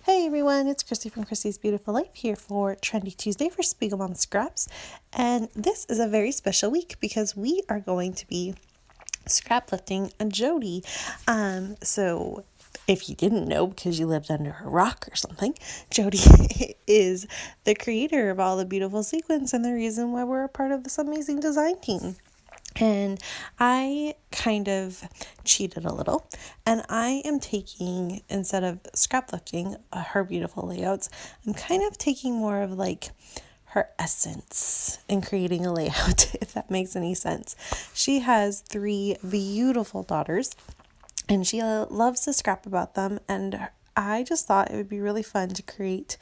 Hey everyone, it's Christy from Christy's Beautiful Life here for Trendy Tuesday for Spiegel Mom Scraps. And this is a very special week because we are going to be scraplifting a Jody. So if you didn't know because you lived under a rock or something, Jody is the creator of all the beautiful sequins and the reason why we're a part of this amazing design team. And I kind of cheated a little, and I am taking, instead of scraplifting her beautiful layouts, I'm kind of taking more of like her essence and creating a layout, if that makes any sense. She has 3 beautiful daughters, and she loves to scrap about them, and I just thought it would be really fun to create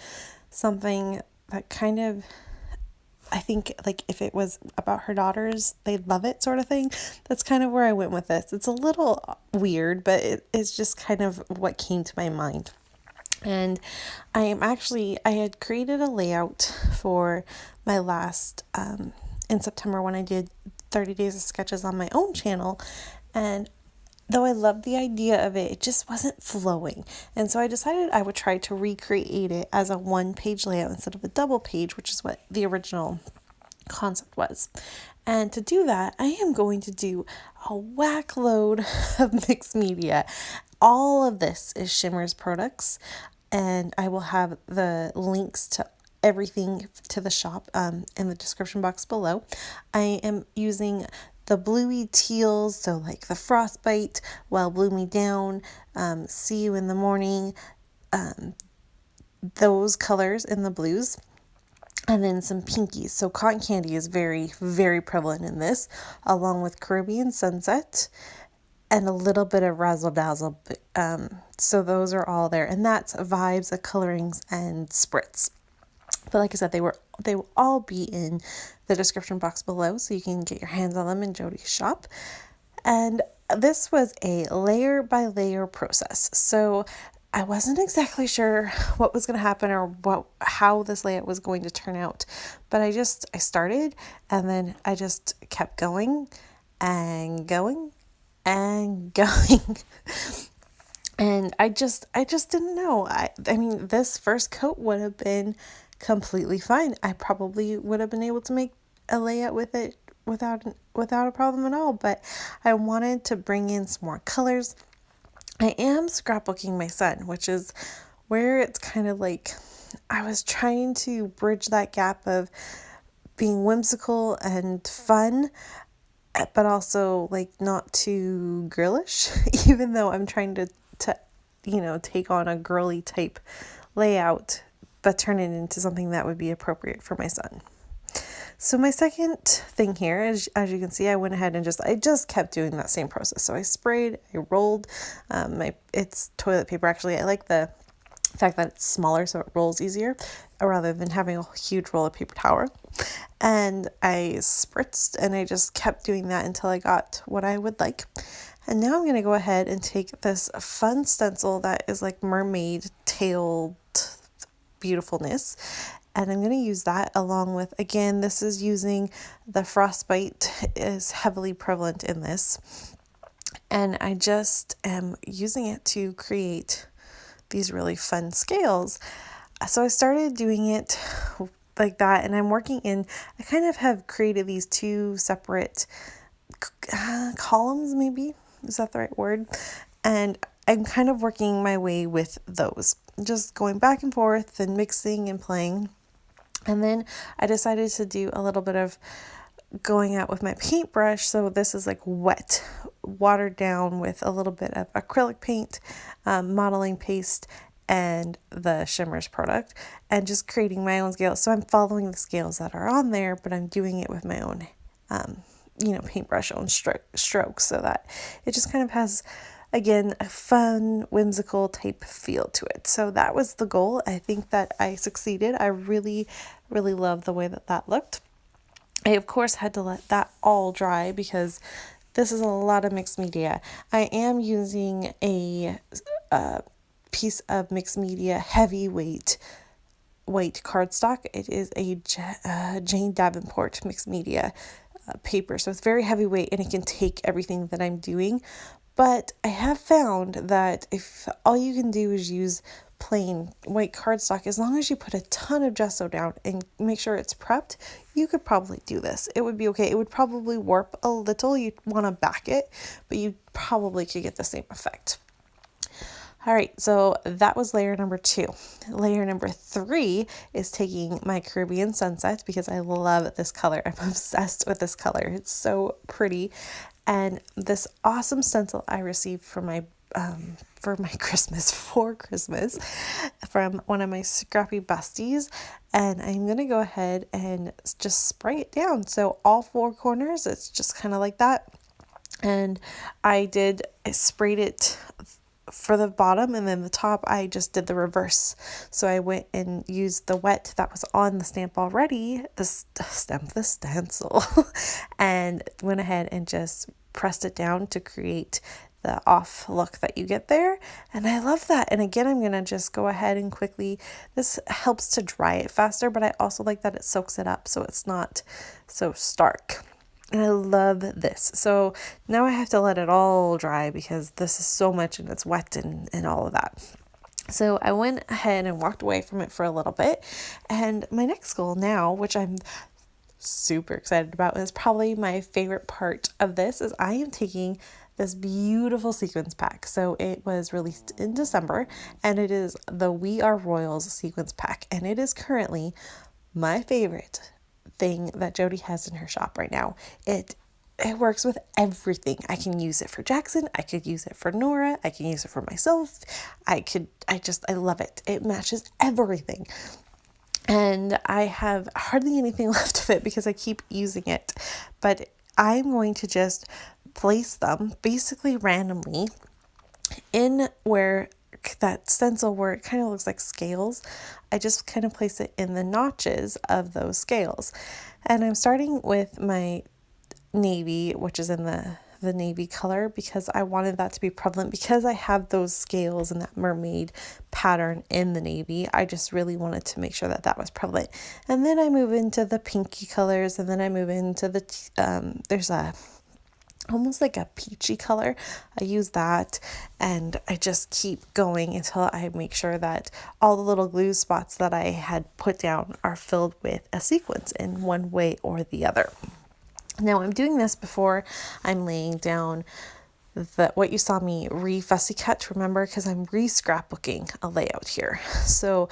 something that kind of, I think, like, if it was about her daughters, they'd love it, sort of thing. That's kind of where I went with this. It's a little weird, but it's just kind of what came to my mind. And I had created a layout for my last, in September when I did 30 days of sketches on my own channel. And though I loved the idea of it, it just wasn't flowing. And so I decided I would try to recreate it as a 1-page layout instead of a double page, which is what the original concept was. And to do that, I am going to do a whack load of mixed media. All of this is Shimmer's products, and I will have the links to everything to the shop in the description box below. I am using the bluey teals, so like the frostbite, well, blew me down, see you in the morning, those colors in the blues, and then some pinkies. So cotton candy is very, very prevalent in this, along with Caribbean sunset and a little bit of razzle dazzle. So those are all there, and that's vibes of colorings and spritz. But like I said, they will all be in the description box below, so you can get your hands on them in Jody's shop. And this was a layer by layer process. So I wasn't exactly sure what was going to happen or how this layout was going to turn out. But I started, and then I just kept going and going and going. And I just didn't know. I mean, this first coat would have been completely fine. I probably would have been able to make a layout with it without a problem at all, but I wanted to bring in some more colors. I am scrapbooking my son, which is where it's kind of like I was trying to bridge that gap of being whimsical and fun, but also like not too girlish, even though I'm trying to take on a girly type layout, but turn it into something that would be appropriate for my son. So my second thing here is, as you can see, I went ahead and I just kept doing that same process. So I sprayed, I rolled, it's toilet paper. Actually, I like the fact that it's smaller so it rolls easier rather than having a huge roll of paper towel. And I spritzed, and I just kept doing that until I got what I would like. And now I'm going to go ahead and take this fun stencil that is like mermaid tailed beautifulness, and I'm going to use that along with, again, this is using the frostbite, is heavily prevalent in this, and I just am using it to create these really fun scales. So I started doing it like that, and I kind of have created these 2 separate columns, maybe, is that the right word? And I'm kind of working my way with those, just going back and forth and mixing and playing. And then I decided to do a little bit of going out with my paintbrush. So this is like wet, watered down with a little bit of acrylic paint, modeling paste, and the Shimmer's product, and just creating my own scales. So I'm following the scales that are on there, but I'm doing it with my own, paintbrush own strokes, so that it just kind of has, again, a fun, whimsical type feel to it. So that was the goal. I think that I succeeded. I really, really love the way that looked. I, of course, had to let that all dry because this is a lot of mixed media. I am using a piece of mixed media heavyweight white cardstock. It is a Jane Davenport mixed media paper, so it's very heavyweight and it can take everything that I'm doing. But I have found that if all you can do is use plain white cardstock, as long as you put a ton of gesso down and make sure it's prepped, you could probably do this. It would be okay. It would probably warp a little. You'd want to back it, but you probably could get the same effect. All right, so that was layer number 2. Layer number 3 is taking my Caribbean sunset, because I love this color. I'm obsessed with this color. It's so pretty. And this awesome stencil I received for Christmas from one of my scrappy besties. And I'm going to go ahead and just spray it down. So all 4 corners, it's just kind of like that. And I sprayed it for the bottom, and then the top I just did the reverse. So I went and used the wet that was on the stamp already, the stencil, and went ahead and just pressed it down to create the off look that you get there. And I love that. And again, I'm going to just go ahead and quickly, this helps to dry it faster, but I also like that it soaks it up so it's not so stark. And I love this. So now I have to let it all dry, because this is so much and it's wet and all of that. So I went ahead and walked away from it for a little bit. And my next goal now, which I'm super excited about, is probably my favorite part of this, is I am taking this beautiful sequins pack. So it was released in December, and it is the We Are Royals sequins pack. And it is currently my favorite thing that Jody has in her shop right now. It works with everything. I can use it for Jackson. I could use it for Nora. I can use it for myself. I love it. It matches everything. And I have hardly anything left of it because I keep using it. But I'm going to just place them basically randomly in where that stencil, where it kind of looks like scales. I just kind of place it in the notches of those scales. And I'm starting with my navy, which is in the navy color, because I wanted that to be prevalent, because I have those scales and that mermaid pattern in the navy. I just really wanted to make sure that that was prevalent. And then I move into the pinky colors, and then I move into the, there's almost like a peachy color. I use that, and I just keep going until I make sure that all the little glue spots that I had put down are filled with a sequence in one way or the other. Now I'm doing this before I'm laying down what you saw me re-fussy cut, remember, because I'm re-scrapbooking a layout here. So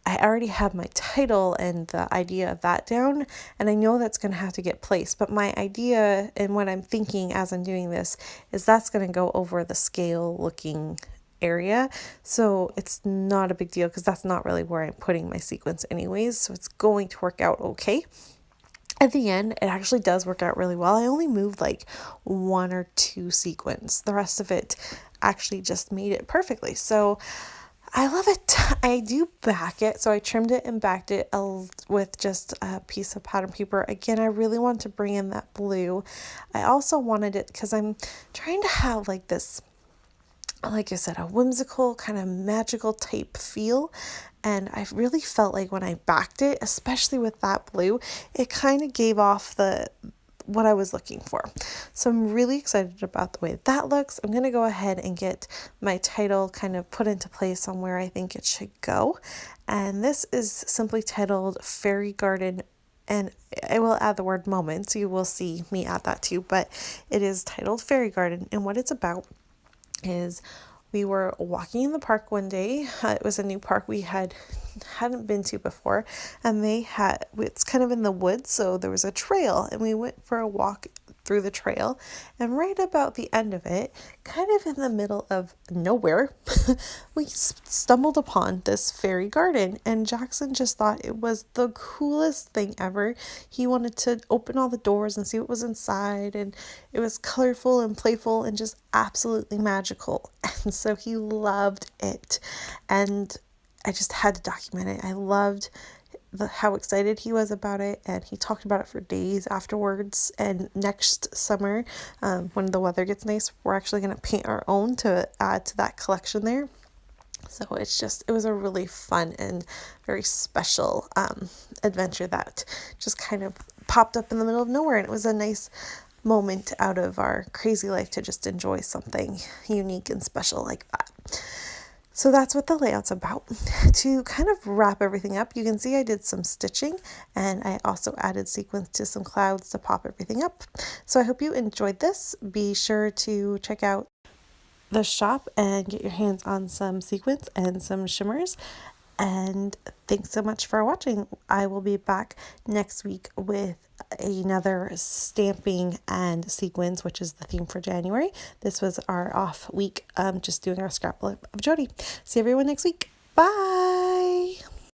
I already have my title and the idea of that down, and I know that's going to have to get placed, but my idea and what I'm thinking as I'm doing this is that's going to go over the scale looking area. So it's not a big deal, because that's not really where I'm putting my sequence anyways. So it's going to work out okay. At the end, it actually does work out really well. I only moved like 1 or 2 sequins. The rest of it actually just made it perfectly. So I love it. I do back it. So I trimmed it and backed it with just a piece of pattern paper. Again, I really wanted to bring in that blue. I also wanted it because I'm trying to have like this, like I said, a whimsical kind of magical type feel. And I really felt like when I backed it, especially with that blue, it kind of gave off what I was looking for. So I'm really excited about the way that looks. I'm going to go ahead and get my title kind of put into place on where I think it should go. And this is simply titled Fairy Garden, and I will add the word moments. You will see me add that too, but it is titled Fairy Garden. And what it's about is, we were walking in the park one day. It was a new park we hadn't been to before, and it's kind of in the woods, so there was a trail, and we went for a walk through the trail, and right about the end of it, kind of in the middle of nowhere, we stumbled upon this fairy garden, and Jackson just thought it was the coolest thing ever. He wanted to open all the doors and see what was inside, and it was colorful and playful and just absolutely magical, and so he loved it, and I just had to document it. I loved how excited he was about it, and he talked about it for days afterwards. And next summer, when the weather gets nice, we're actually going to paint our own to add to that collection there. So it was a really fun and very special adventure that just kind of popped up in the middle of nowhere, and it was a nice moment out of our crazy life to just enjoy something unique and special like that. So that's what the layout's about. To kind of wrap everything up, you can see I did some stitching and I also added sequins to some clouds to pop everything up. So I hope you enjoyed this. Be sure to check out the shop and get your hands on some sequins and some shimmers. And thanks so much for watching. I will be back next week with another stamping and sequins, which is the theme for January. This was our off week, just doing our Scraplift of Jody. See everyone next week. Bye!